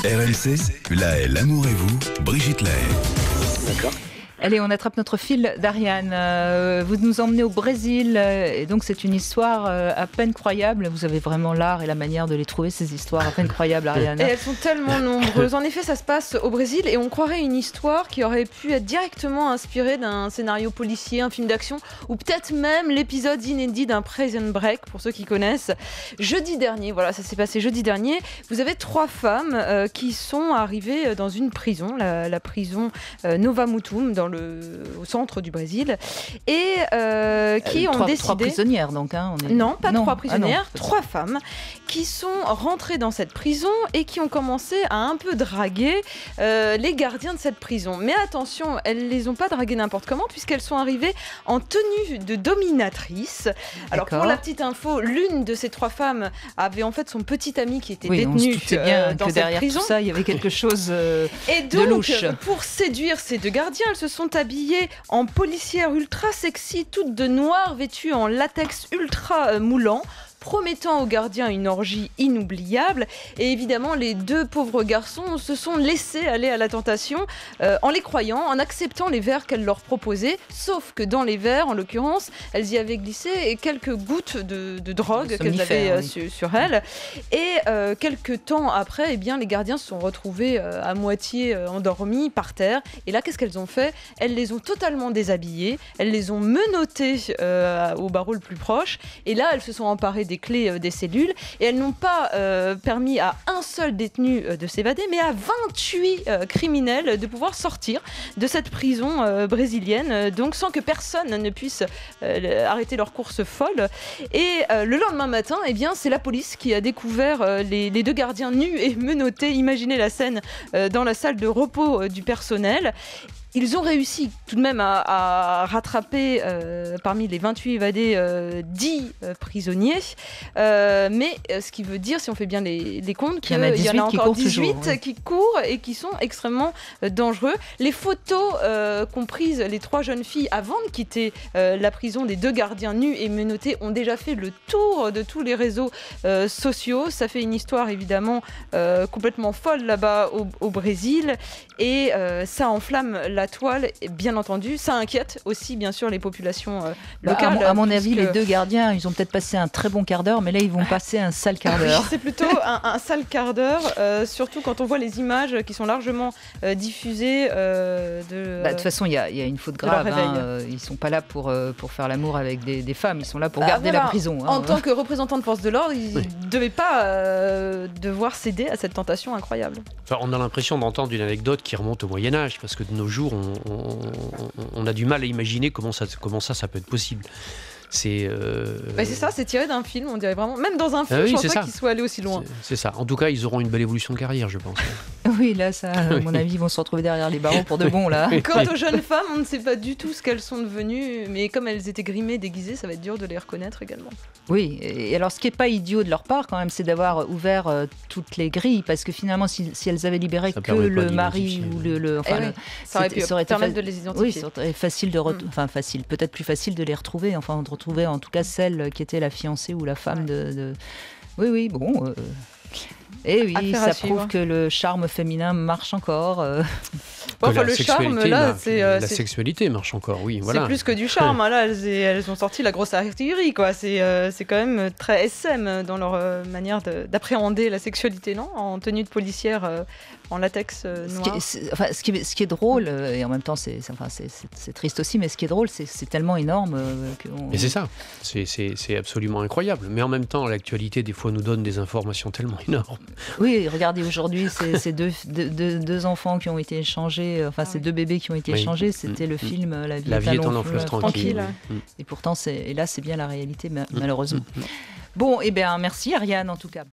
RMC, l'amour et vous, Brigitte Lahaye. D'accord. Allez, on attrape notre fil d'Ariane. Vous nous emmenez au Brésil, et donc c'est une histoire à peine croyable. Vous avez vraiment l'art et la manière de les trouver, ces histoires à peine croyables, Ariane. Et elles sont tellement nombreuses. En effet, ça se passe au Brésil et on croirait une histoire qui aurait pu être directement inspirée d'un scénario policier, un film d'action, ou peut-être même l'épisode inédit d'un Prison Break, pour ceux qui connaissent. Jeudi dernier, voilà, ça s'est passé jeudi dernier, vous avez 3 femmes qui sont arrivées dans une prison, la prison Nova Mutum, au centre du Brésil, et qui ont décidé... 3 prisonnières, donc. Hein, Non, pas 3 prisonnières, non, 3 femmes qui sont rentrées dans cette prison et qui ont commencé à un peu draguer les gardiens de cette prison. Mais attention, elles ne les ont pas draguées n'importe comment, puisqu'elles sont arrivées en tenue de dominatrice. Alors pour la petite info, l'une de ces 3 femmes avait en fait son petit ami qui était détenu dans cette derrière prison. Tout ça, il y avait quelque chose et donc, de louche. Pour séduire ces 2 gardiens, elles se sont habillées en policières ultra sexy, toutes de noir, vêtues en latex ultra moulant, promettant aux gardiens une orgie inoubliable. Et évidemment, les 2 pauvres garçons se sont laissés aller à la tentation en les croyant, en acceptant les verres qu'elles leur proposaient. Sauf que dans les verres, en l'occurrence, elles y avaient glissé quelques gouttes de drogue qu'elles avaient sur elles. Et quelques temps après, eh bien, les gardiens se sont retrouvés à moitié endormis par terre. Et là, qu'est-ce qu'elles ont fait ? Elles les ont totalement déshabillées. Elles les ont menottées au barreau le plus proche. Et là, elles se sont emparées des clés des cellules et elles n'ont pas permis à un seul détenu de s'évader, mais à 28 criminels de pouvoir sortir de cette prison brésilienne, donc sans que personne ne puisse arrêter leur course folle. Et le lendemain matin, eh bien, c'est la police qui a découvert les 2 gardiens nus et menottés. Imaginez la scène dans la salle de repos du personnel. Ils ont réussi tout de même à rattraper parmi les 28 évadés 10 prisonniers. Mais ce qui veut dire, si on fait bien les comptes, qu'il y en a encore 18 qui courent et qui sont extrêmement dangereux. Les photos qu'ont prises les 3 jeunes filles avant de quitter la prison des 2 gardiens nus et menottés ont déjà fait le tour de tous les réseaux sociaux. Ça fait une histoire évidemment complètement folle là-bas au Brésil. Et ça enflamme la toile, bien entendu. Ça inquiète aussi, bien sûr, les populations locales. À mon avis, les 2 gardiens, ils ont peut-être passé un très bon quart d'heure, mais là, ils vont passer un sale quart d'heure. C'est plutôt un sale quart d'heure, surtout quand on voit les images qui sont largement diffusées. De toute façon, il y a une faute grave. Ils ne sont pas là pour faire l'amour avec des femmes, ils sont là pour garder la prison. En tant que représentants de force de l'ordre, ils ne devaient pas devoir céder à cette tentation incroyable. Enfin, on a l'impression d'entendre une anecdote qui remonte au Moyen-Âge, parce que de nos jours, on a du mal à imaginer comment ça peut être possible. C'est ça, c'est tiré d'un film, on dirait vraiment. Même dans un film, je pense pas qu'ils soient allés aussi loin. C'est ça. En tout cas, ils auront une belle évolution de carrière, je pense. Oui, là, ça, à mon avis, ils vont se retrouver derrière les barreaux pour de bon, là. Quant aux jeunes femmes, on ne sait pas du tout ce qu'elles sont devenues, mais comme elles étaient grimées, déguisées, ça va être dur de les reconnaître également. Oui, et alors ce qui n'est pas idiot de leur part, quand même, c'est d'avoir ouvert toutes les grilles, parce que finalement, si elles avaient libéré que le mari ou ça aurait pu permettre de les identifier. Oui, ça aurait été facile peut-être plus facile de les retrouver, de retrouver en tout cas celle qui était la fiancée ou la femme de... Oui, bon... Et oui, ça prouve que le charme féminin marche encore. Le charme, là, la sexualité marche encore, oui. Voilà. C'est plus que du charme. Là, elles ont sorti la grosse artillerie, quoi. C'est quand même très SM dans leur manière d'appréhender la sexualité, non ? En tenue de policière en latex noir. Ce qui est drôle, et en même temps, c'est triste aussi, mais ce qui est drôle, c'est tellement énorme. Mais c'est ça. C'est absolument incroyable. Mais en même temps, l'actualité, des fois, nous donne des informations tellement énormes. Oui, regardez aujourd'hui, ces 2 enfants qui ont été échangés, ces 2 bébés qui ont été échangés, c'était le film La vie est un long fleuve tranquille. Et pourtant, là, c'est bien la réalité, malheureusement. Bon, eh bien, merci Ariane, en tout cas.